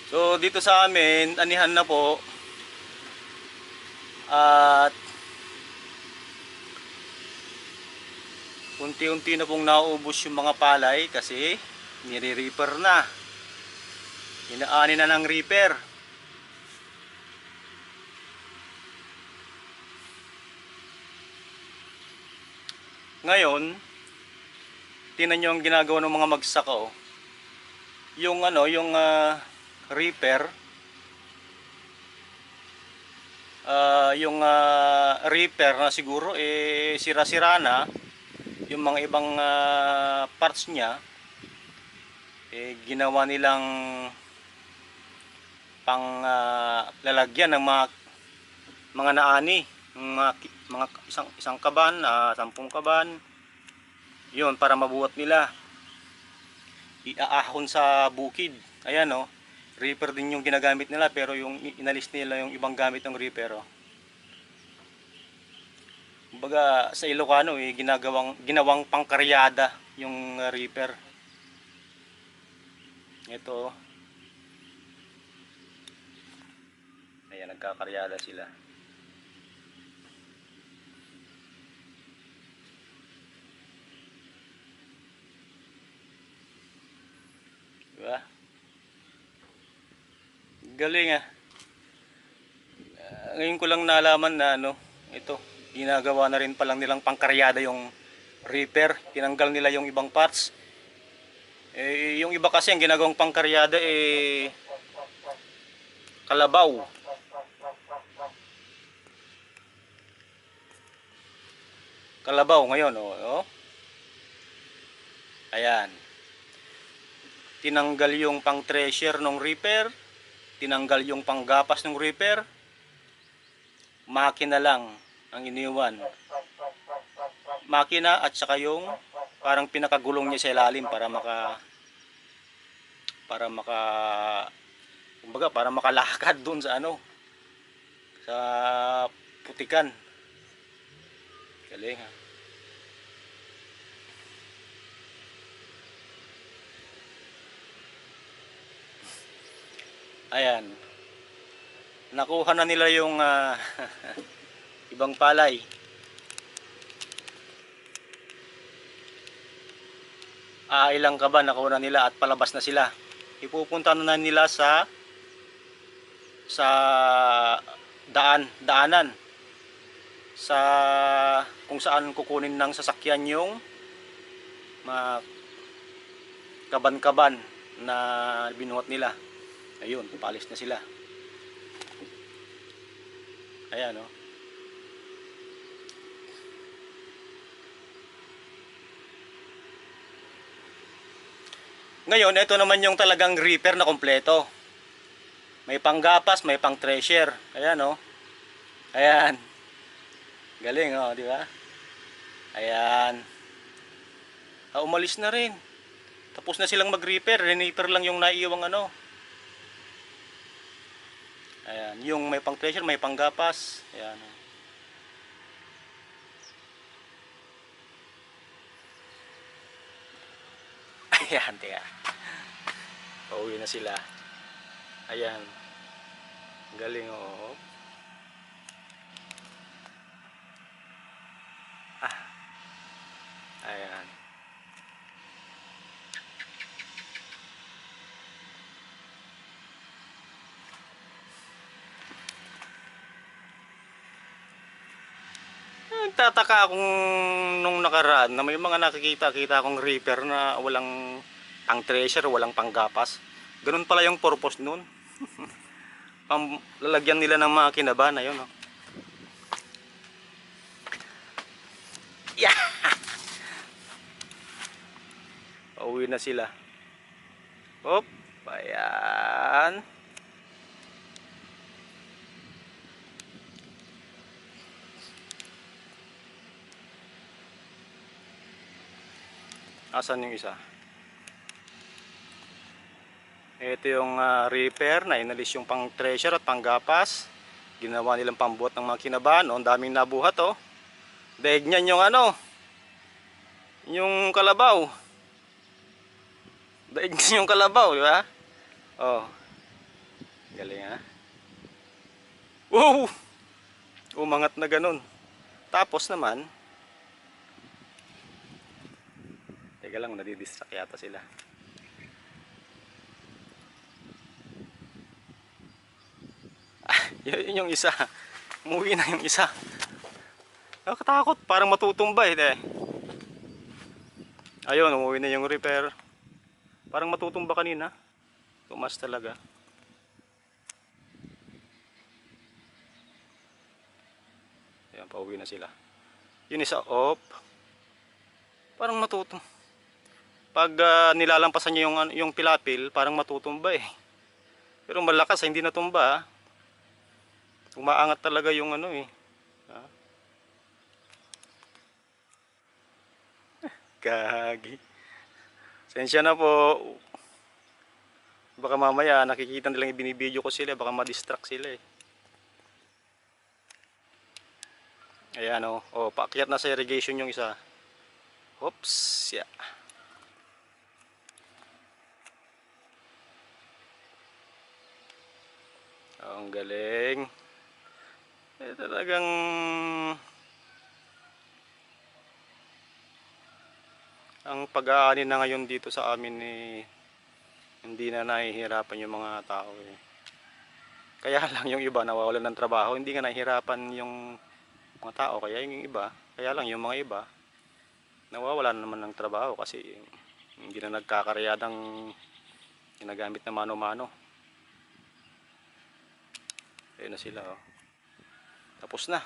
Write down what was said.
So dito sa amin, anihan na po at unti-unti na pong nauubos yung mga palay kasi nire-reaper na. Inaani na ng reaper. Ngayon, tingnan nyo ang ginagawa ng mga magsaka oh. Yung reaper, reaper na siguro sira-sira na yung mga ibang parts niya, ginawa nilang pang lalagyan ng mga naani, mga isang kaban, 10 kaban. Yun para mabuhat nila. Iaahon sa bukid. Ayan oh. Reaper din yung ginagamit nila pero yung inalis nila yung ibang gamit ng reaper oh. Kumbaga sa Ilocano ginawang pangkaryada yung reaper. Ito. Ayan, nagkakaryada sila. Diba? Galing ah. Ngayon ko lang nalaman na ito, ginagawa na rin palang nilang pangkaryada yung reaper. Tinanggal nila yung ibang parts. Yung iba kasi ang ginagawang pangkaryada kalabaw. Kalabaw ngayon oh. Ayan. Tinanggal yung pang thresher ng reaper, tinanggal yung panggapas ng reaper. Makina lang ang iniwan. Makina at saka yung parang pinakagulong niya sa ilalim para kumbaga para makalakad doon sa sa putikan. Galing ha. Ayan. Nakuha na nila yung ibang palay. Ilang kaban nakuha na nila at palabas na sila. Ipupunta na nila sa daanan sa kung saan kukunin ng sasakyan yung mga kaban-kaban na binuhat nila. Ayun, palis na sila. Ayan oh. Ngayon, ito naman yung talagang reaper na kompleto. May panggapas, may pang thresher. Ayan oh. Ayan. Galing oh, di ba? Ayan. Umalis na rin. Tapos na silang mag-reaper. Reaper lang yung naiiwang Ayan, yung may pang thresher, may panggapas. Ayan. Ayan, tiya. Pauwi na sila. Ayan. Galing oh. Ayan. Nagtataka akong nung nakaraan na may mga nakikita-kita akong reaper na walang pang thresher, walang panggapas. Ganun pala yung purpose nun. Lalagyan nila ng makina ba na yun oh. Yeah! Pauwi na sila. Hop, ayan. Asan yung isa? Ito yung reaper na inalis yung pang thresher at panggapas. Ginawa nilang pambuhat ng mga kinabahan. Ang daming nabuhat oh. Daig niyan yung yung kalabaw. Daig niyan yung kalabaw, di ba? Oh. Galing ha. Wow! Umangat na ganun. Tapos naman, teka lang, nadidistract yata sila. Yun yung isa. Umuwi na yung isa. Nakakatakot, parang matutumba eh. Ayun, umuwi na yung repair. Parang matutumba kanina. Tumas talaga. Ayan, pauwi na sila. Yun isa, op. Parang matutumba. Pag nilalampasan niya yung pilapil, parang matutumba eh. Pero malakas, hindi natumba ah. Umaangat talaga yung ano eh. Gagi. Sensya na po. Baka mamaya nakikita nilang ibinibideo ko sila, baka ma-distract sila eh. Ayan o, paakyat na sa irrigation yung isa. Oops, yeah. Ang galing. Talagang ang pag-aani na ngayon dito sa amin eh, hindi na nahihirapan yung mga tao eh. Kaya lang yung iba nawawalan ng trabaho, hindi nga nahihirapan yung mga tao, kaya yung iba, kaya lang yung mga iba nawawalan naman ng trabaho kasi hindi na nagkakaryadang ginagamit na mano-mano. Ayun na sila oh. Tapos na.